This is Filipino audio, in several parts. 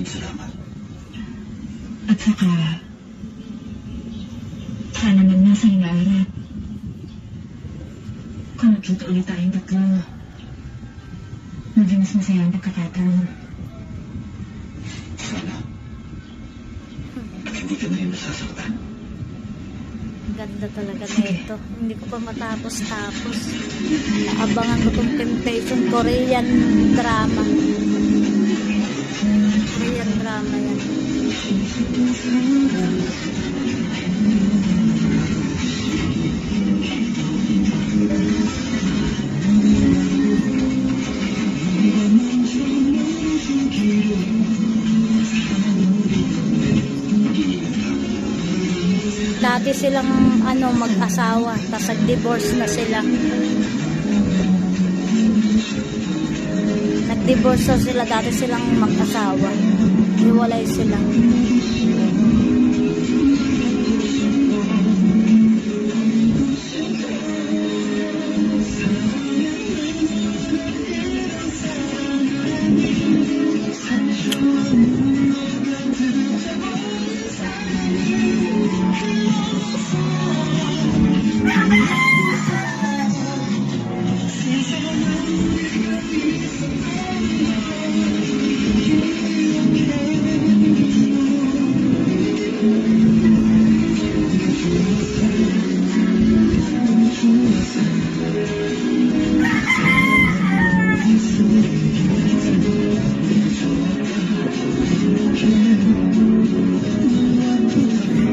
Maraming salamat. At saka, sana man nasa hinaharap. Kung nakita ulit tayong tatlo, maging mas masaya ang pagkakataon. Sana. At hindi ka na rin masasaktan. Ganda talaga nito. Hindi ko pa matapos-tapos. Naabangan ko tong Temptation. Korean drama. Korean drama yan. Dati silang mag-asawa, tapos nag-divorce na sila. Nag-divorce na sila, dati silang mag-asawa. Hiwalay sila.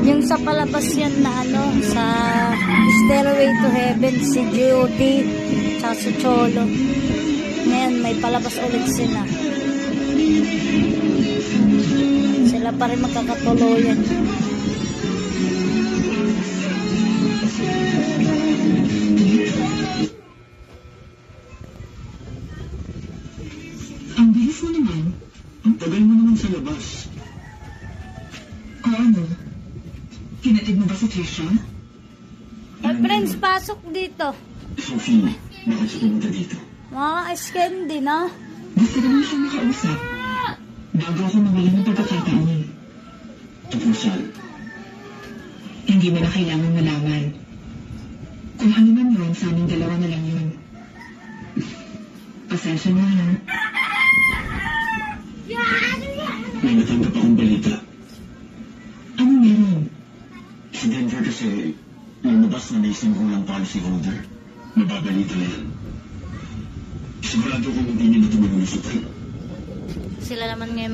Yung sa palabas yan na sa Stairway to Heaven, si Judy tsaka si Cholo. Ngayon may palabas ulit sila. Sila pa rin magkakatuloyan. Ang bilis mo naman. Ang tagal mo naman sa labas. O ano? Kinatid mo ba si Trisha? Friends, pasok dito. Sophie, bakit siya pumunta dito? Mga ice-candy na. Gusto ko naman siyang makausap. Bago ako mawalan ng pagkakataon. Tungkol saan? Hindi mo na kailangan malaman. Kung ano man yun, sa aming dalawa na lang yun. Pasensya na ha. May natanggap akong balita. Ano meron? Sa Denver kasi, lumabas na may isang gulang policy holder. Mababalita na yan. Sigurado kung hindi nila ito malulusot. Sila naman ngayon